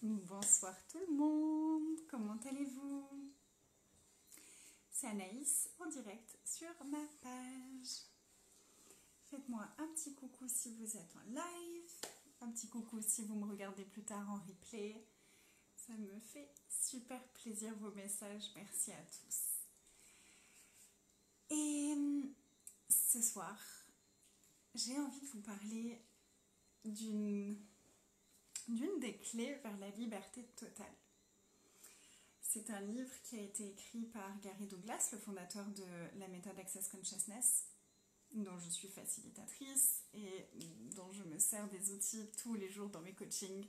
Bonsoir tout le monde, comment allez-vous? C'est Anaïs en direct sur ma page. Faites-moi un petit coucou si vous êtes en live, un petit coucou si vous me regardez plus tard en replay. Ça me fait super plaisir vos messages, merci à tous. Et ce soir, j'ai envie de vous parler d'une des clés vers la liberté totale. C'est un livre qui a été écrit par Gary Douglas, le fondateur de la méthode Access Consciousness, dont je suis facilitatrice et dont je me sers des outils tous les jours dans mes coachings.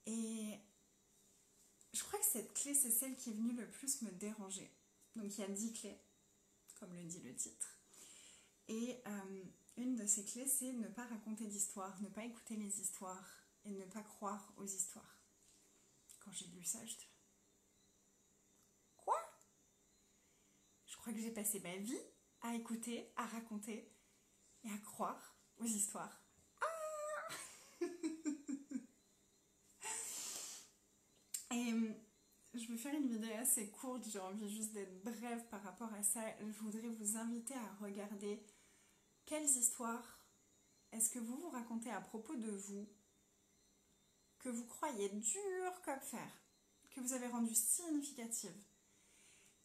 Et je crois que cette clé, c'est celle qui est venue le plus me déranger. Donc il y a 10 clés, comme le dit le titre. Et une de ces clés, c'est ne pas raconter d'histoires, ne pas écouter les histoires et ne pas croire aux histoires. Quand j'ai lu ça, je dis quoi? Je crois que j'ai passé ma vie à écouter, à raconter et à croire aux histoires. Et je vais faire une vidéo assez courte, j'ai envie juste d'être brève par rapport à ça. Je voudrais vous inviter à regarder quelles histoires est-ce que vous vous racontez à propos de vous, que vous croyez dur comme fer, que vous avez rendu significative,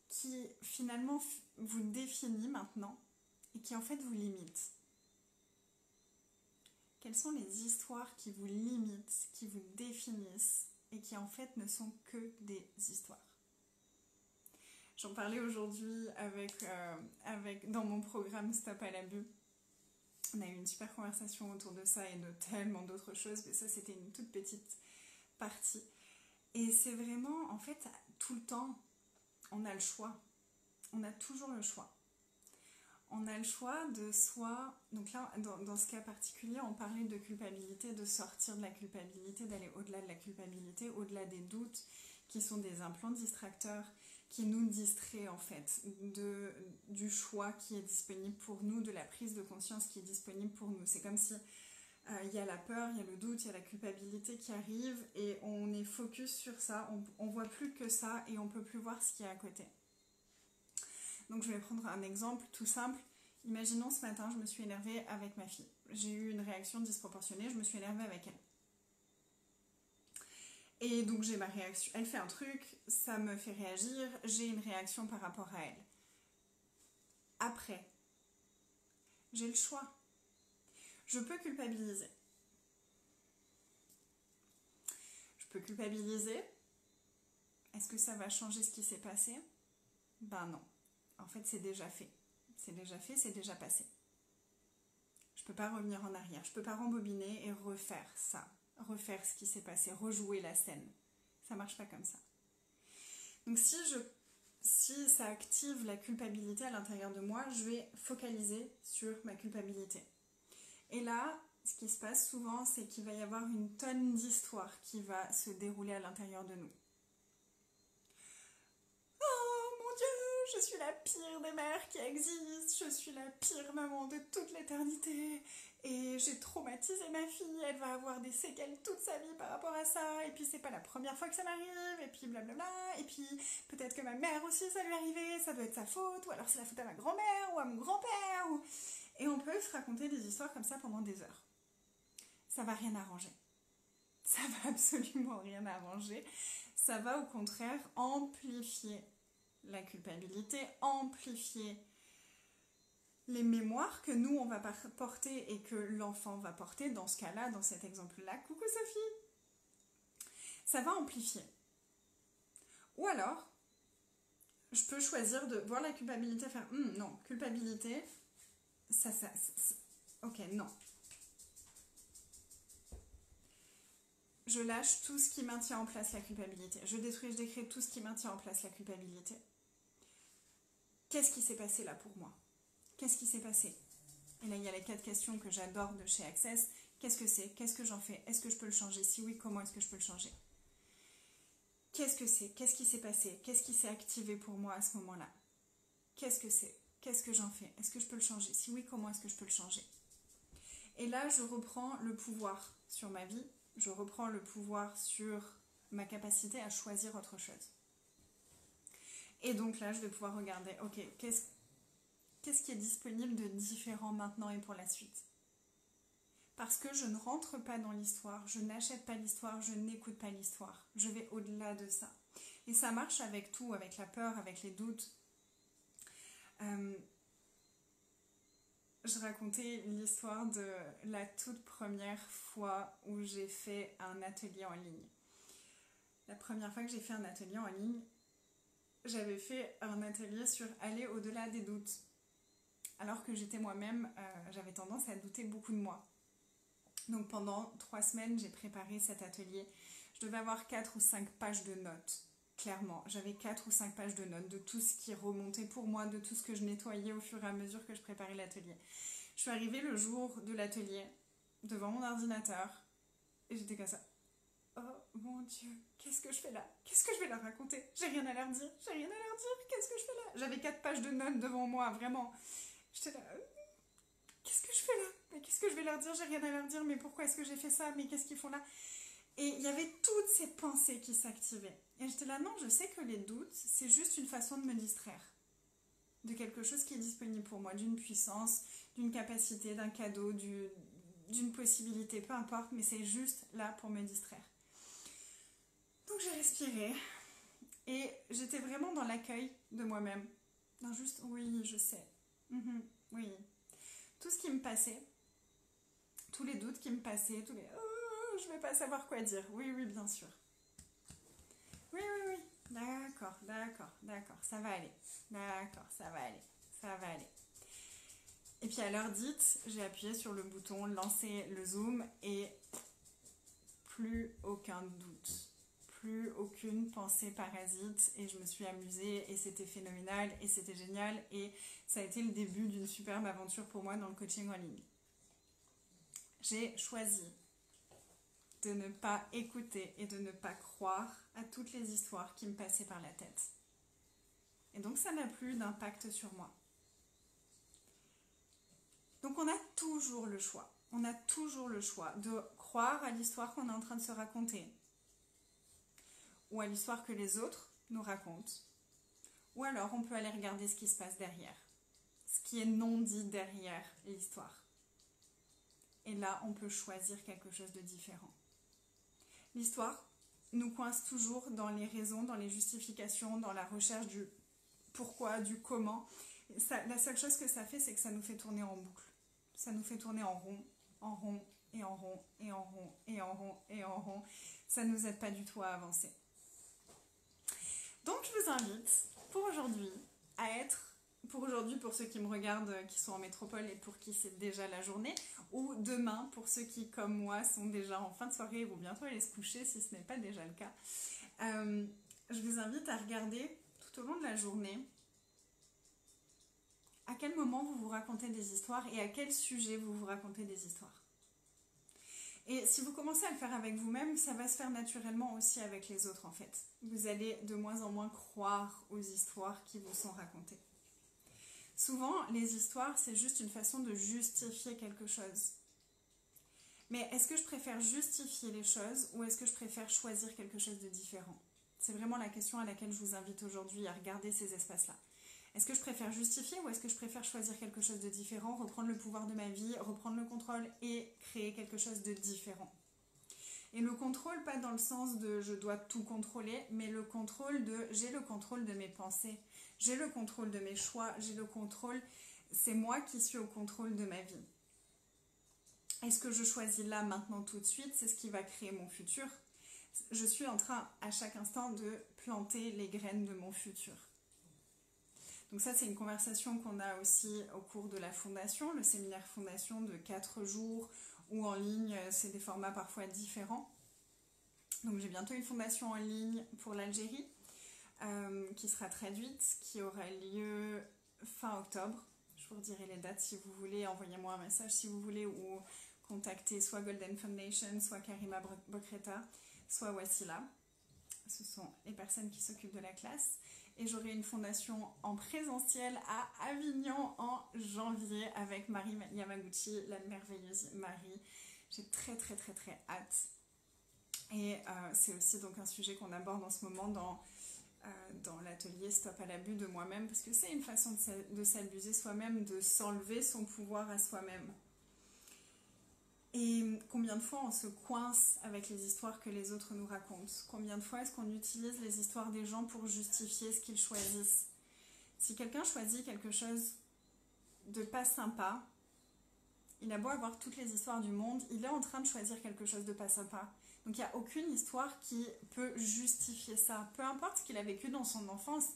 qui finalement vous définit maintenant et qui en fait vous limite. Quelles sont les histoires qui vous limitent, qui vous définissent et qui en fait ne sont que des histoires? J'en parlais aujourd'hui dans mon programme Stop à l'abus. On a eu une super conversation autour de ça et de tellement d'autres choses, mais ça c'était une toute petite partie. Et c'est vraiment, en fait, tout le temps, on a le choix. On a toujours le choix. On a le choix de soit... Donc là, dans ce cas particulier, on parlait de culpabilité, de sortir de la culpabilité, d'aller au-delà de la culpabilité, au-delà des doutes, qui sont des implants distracteurs, qui nous distraient en fait du choix qui est disponible pour nous, de la prise de conscience qui est disponible pour nous. C'est comme si il y a la peur, il y a le doute, il y a la culpabilité qui arrive et on est focus sur ça, on voit plus que ça et on peut plus voir ce qu'il y a à côté. Donc je vais prendre un exemple tout simple. Imaginons ce matin, je me suis énervée avec ma fille. J'ai eu une réaction disproportionnée, je me suis énervée avec elle. Et donc j'ai ma réaction, elle fait un truc, ça me fait réagir, j'ai une réaction par rapport à elle. Après, j'ai le choix. Je peux culpabiliser. Je peux culpabiliser. Est-ce que ça va changer ce qui s'est passé? Ben non. En fait, c'est déjà fait. C'est déjà fait, c'est déjà passé. Je peux pas revenir en arrière. Je peux pas rembobiner et refaire ça. Refaire ce qui s'est passé, rejouer la scène. Ça marche pas comme ça. Donc si ça active la culpabilité à l'intérieur de moi, je vais focaliser sur ma culpabilité. Et là, ce qui se passe souvent, c'est qu'il va y avoir une tonne d'histoires qui va se dérouler à l'intérieur de nous. Oh mon Dieu, je suis la pire des mères qui existent, je suis la pire maman de toute l'éternité et j'ai traumatisé ma fille, elle va avoir des séquelles toute sa vie par rapport à ça et puis c'est pas la première fois que ça m'arrive et puis blablabla et puis peut-être que ma mère aussi ça lui est arrivé, ça doit être sa faute ou alors c'est la faute à ma grand-mère ou à mon grand-père et on peut se raconter des histoires comme ça pendant des heures. Ça va rien arranger. Ça va absolument rien arranger. Ça va au contraire amplifier la culpabilité, amplifier les mémoires que nous on va porter et que l'enfant va porter dans ce cas-là, dans cet exemple-là. Coucou Sophie! Ça va amplifier. Ou alors, je peux choisir de voir la culpabilité, faire non, culpabilité, ça, ok, non. Je lâche tout ce qui maintient en place la culpabilité. Je détruis, je décrète tout ce qui maintient en place la culpabilité. Qu'est-ce qui s'est passé là pour moi? Qu'est-ce qui s'est passé? Et là, il y a les 4 questions que j'adore de chez Access. Qu'est-ce que c'est? Qu'est-ce que j'en fais? Est-ce que je peux le changer? Si oui, comment est-ce que je peux le changer? Qu'est-ce que c'est? Qu'est-ce qui s'est passé? Qu'est-ce qui s'est activé pour moi à ce moment-là? Qu'est-ce que c'est? Qu'est-ce que j'en fais? Est-ce que je peux le changer? Si oui, comment est-ce que je peux le changer? Et là, je reprends le pouvoir sur ma vie je reprends le pouvoir sur ma capacité à choisir autre chose. Et donc là, je vais pouvoir regarder, ok, qu'est-ce qui est disponible de différent maintenant et pour la suite? Parce que je ne rentre pas dans l'histoire, je n'achète pas l'histoire, je n'écoute pas l'histoire. Je vais au-delà de ça. Et ça marche avec tout, avec la peur, avec les doutes. Je racontais l'histoire de la toute première fois où j'ai fait un atelier en ligne. La première fois que j'ai fait un atelier en ligne, j'avais fait un atelier sur aller au-delà des doutes. Alors que j'étais moi-même, j'avais tendance à douter beaucoup de moi. Donc pendant 3 semaines, j'ai préparé cet atelier. Je devais avoir 4 ou 5 pages de notes. Clairement, j'avais 4 ou 5 pages de notes de tout ce qui remontait pour moi, de tout ce que je nettoyais au fur et à mesure que je préparais l'atelier. Je suis arrivée le jour de l'atelier, devant mon ordinateur, et j'étais comme ça. Oh mon Dieu, qu'est-ce que je fais là? Qu'est-ce que je vais leur raconter? J'ai rien à leur dire, qu'est-ce que je fais là? J'avais 4 pages de notes devant moi, vraiment. J'étais là, qu'est-ce que je fais là? Mais qu'est-ce que je vais leur dire? J'ai rien à leur dire, mais pourquoi est-ce que j'ai fait ça? Mais qu'est-ce qu'ils font là? Et il y avait toutes ces pensées qui s'activaient. Et j'étais là, non, je sais que les doutes, c'est juste une façon de me distraire. De quelque chose qui est disponible pour moi, d'une puissance, d'une capacité, d'un cadeau, d'une possibilité, peu importe, mais c'est juste là pour me distraire. Donc j'ai respiré et j'étais vraiment dans l'accueil de moi-même. Non, juste, oui, je sais. Oui. Tout ce qui me passait, tous les doutes qui me passaient, tous les je vais pas savoir quoi dire. Oui, oui, bien sûr. Oui. D'accord, ça va aller. D'accord, ça va aller. Et puis à l'heure dite, j'ai appuyé sur le bouton lancer le zoom et plus aucun doute. Plus aucune pensée parasite et je me suis amusée et c'était phénoménal et c'était génial et ça a été le début d'une superbe aventure pour moi dans le coaching en ligne. J'ai choisi de ne pas écouter et de ne pas croire à toutes les histoires qui me passaient par la tête. Et donc ça n'a plus d'impact sur moi. Donc on a toujours le choix. On a toujours le choix de croire à l'histoire qu'on est en train de se raconter ou à l'histoire que les autres nous racontent. Ou alors on peut aller regarder ce qui se passe derrière, ce qui est non dit derrière l'histoire. Et là, on peut choisir quelque chose de différent. L'histoire nous coince toujours dans les raisons, dans les justifications, dans la recherche du pourquoi, du comment. La seule chose que ça fait, c'est que ça nous fait tourner en boucle. Ça nous fait tourner en rond, en rond, et en rond, et en rond, et en rond, et en rond. Ça ne nous aide pas du tout à avancer. Donc je vous invite pour aujourd'hui à être, pour ceux qui me regardent, qui sont en métropole et pour qui c'est déjà la journée, ou demain pour ceux qui, comme moi, sont déjà en fin de soirée et vont bientôt aller se coucher si ce n'est pas déjà le cas. Je vous invite à regarder tout au long de la journée à quel moment vous vous racontez des histoires et à quel sujet vous vous racontez des histoires. Et si vous commencez à le faire avec vous-même, ça va se faire naturellement aussi avec les autres en fait. Vous allez de moins en moins croire aux histoires qui vous sont racontées. Souvent, les histoires, c'est juste une façon de justifier quelque chose. Mais est-ce que je préfère justifier les choses ou est-ce que je préfère choisir quelque chose de différent? C'est vraiment la question à laquelle je vous invite aujourd'hui à regarder ces espaces-là. Est-ce que je préfère justifier ou est-ce que je préfère choisir quelque chose de différent, reprendre le pouvoir de ma vie, reprendre le contrôle et créer quelque chose de différent? Et le contrôle, pas dans le sens de je dois tout contrôler, mais le contrôle de j'ai le contrôle de mes pensées, j'ai le contrôle de mes choix, j'ai le contrôle, c'est moi qui suis au contrôle de ma vie. Est-ce que je choisis là, maintenant, tout de suite? C'est ce qui va créer mon futur. Je suis en train, à chaque instant, de planter les graines de mon futur. Donc ça, c'est une conversation qu'on a aussi au cours de la fondation, le séminaire fondation de 4 jours, ou en ligne, c'est des formats parfois différents. Donc j'ai bientôt une fondation en ligne pour l'Algérie, qui sera traduite, qui aura lieu fin octobre. Je vous redirai les dates si vous voulez, envoyez-moi un message si vous voulez, ou contactez soit Golden Foundation, soit Karima Bokreta, soit Wassila. Ce sont les personnes qui s'occupent de la classe. Et j'aurai une fondation en présentiel à Avignon en janvier avec Marie Yamaguchi, la merveilleuse Marie. J'ai très hâte Et c'est aussi donc un sujet qu'on aborde en ce moment dans l'atelier Stop à l'abus de moi-même, parce que c'est une façon de s'abuser soi-même, de s'enlever son pouvoir à soi-même. Et combien de fois on se coince avec les histoires que les autres nous racontent? Combien de fois est-ce qu'on utilise les histoires des gens pour justifier ce qu'ils choisissent? Si quelqu'un choisit quelque chose de pas sympa, il a beau avoir toutes les histoires du monde, il est en train de choisir quelque chose de pas sympa. Donc il n'y a aucune histoire qui peut justifier ça. Peu importe ce qu'il a vécu dans son enfance,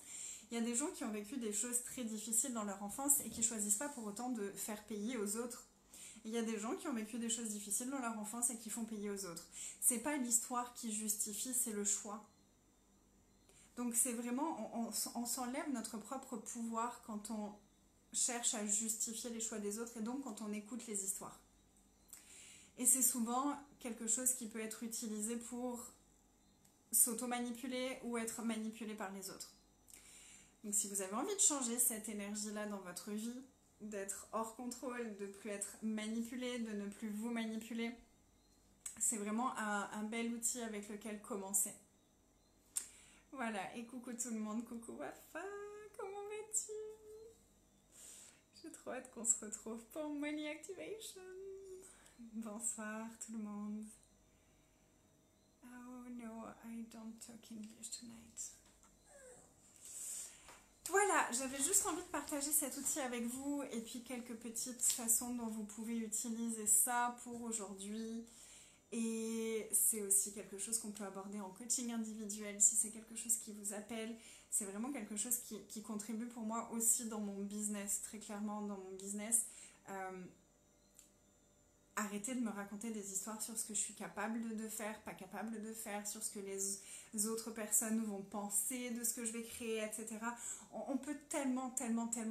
il y a des gens qui ont vécu des choses très difficiles dans leur enfance et qui ne choisissent pas pour autant de faire payer aux autres. Il y a des gens qui ont vécu des choses difficiles dans leur enfance et qui font payer aux autres. C'est pas l'histoire qui justifie, c'est le choix. Donc c'est vraiment, on s'enlève notre propre pouvoir quand on cherche à justifier les choix des autres et donc quand on écoute les histoires. Et c'est souvent quelque chose qui peut être utilisé pour s'auto-manipuler ou être manipulé par les autres. Donc si vous avez envie de changer cette énergie-là dans votre vie, d'être hors contrôle, de ne plus être manipulé, de ne plus vous manipuler, c'est vraiment un bel outil avec lequel commencer. Voilà, et coucou tout le monde, coucou Wafa, comment vas-tu? J'ai trop hâte qu'on se retrouve pour Money Activation. Bonsoir tout le monde. Oh no, I don't talk English tonight. Voilà, j'avais juste envie de partager cet outil avec vous et puis quelques petites façons dont vous pouvez utiliser ça pour aujourd'hui. Et c'est aussi quelque chose qu'on peut aborder en coaching individuel si c'est quelque chose qui vous appelle. C'est vraiment quelque chose qui contribue pour moi aussi dans mon business, très clairement dans mon business. Arrêtez de me raconter des histoires sur ce que je suis capable de faire, pas capable de faire, sur ce que les autres personnes vont penser de ce que je vais créer, etc. On peut tellement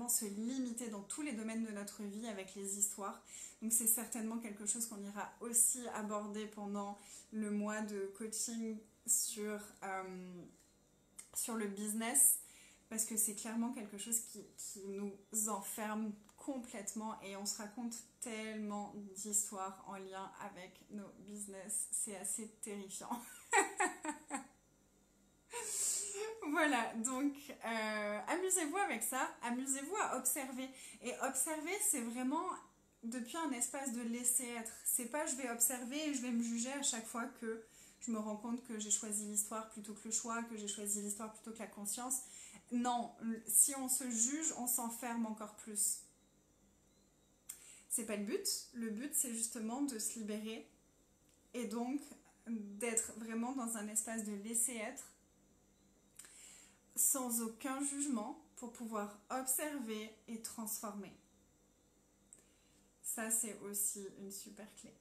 se limiter dans tous les domaines de notre vie avec les histoires. Donc c'est certainement quelque chose qu'on ira aussi aborder pendant le mois de coaching sur le business, parce que c'est clairement quelque chose qui nous enferme complètement et on se raconte tellement d'histoires en lien avec nos business, c'est assez terrifiant. Voilà, donc amusez-vous avec ça, amusez-vous à observer. Et observer, c'est vraiment depuis un espace de laisser être. C'est pas je vais observer et je vais me juger à chaque fois que je me rends compte que j'ai choisi l'histoire plutôt que le choix, que j'ai choisi l'histoire plutôt que la conscience. Non, si on se juge, on s'enferme encore plus. C'est pas le but. Le but, c'est justement de se libérer et donc d'être vraiment dans un espace de laisser être sans aucun jugement pour pouvoir observer et transformer. Ça, c'est aussi une super clé.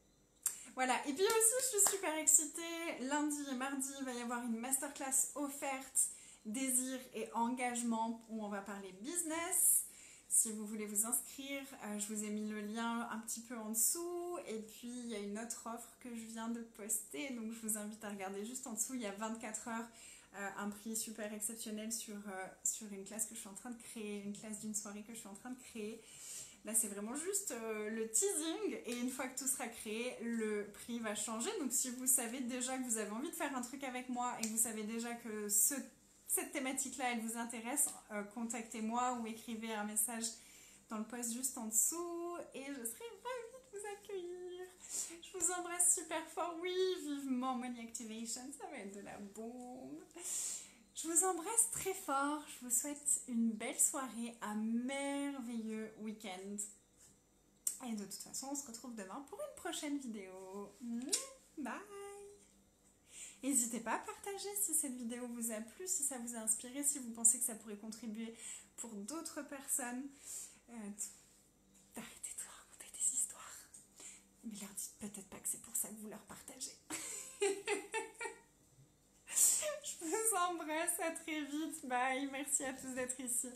Voilà, et puis aussi, je suis super excitée. Lundi et mardi, il va y avoir une masterclass offerte, désir et engagement, où on va parler business. Si vous voulez vous inscrire, je vous ai mis le lien un petit peu en dessous. Et puis, il y a une autre offre que je viens de poster, donc je vous invite à regarder juste en dessous. Il y a 24 heures, un prix super exceptionnel sur une classe que je suis en train de créer, une classe d'une soirée que je suis en train de créer. Là, c'est vraiment juste le teasing et une fois que tout sera créé, le prix va changer. Donc, si vous savez déjà que vous avez envie de faire un truc avec moi et que vous savez déjà que cette thématique-là, elle vous intéresse, contactez-moi ou écrivez un message dans le post juste en dessous et je serai ravie de vous accueillir. Je vous embrasse super fort. Oui, vivement Money Activation, ça va être de la bombe. Je vous embrasse très fort, je vous souhaite une belle soirée, un merveilleux week-end. Et de toute façon, on se retrouve demain pour une prochaine vidéo. Bye! N'hésitez pas à partager si cette vidéo vous a plu, si ça vous a inspiré, si vous pensez que ça pourrait contribuer pour d'autres personnes. Arrêtez de raconter des histoires. Mais leur dites peut-être pas que c'est pour ça que vous leur partagez. Je vous embrasse, à très vite. Bye, merci à tous d'être ici.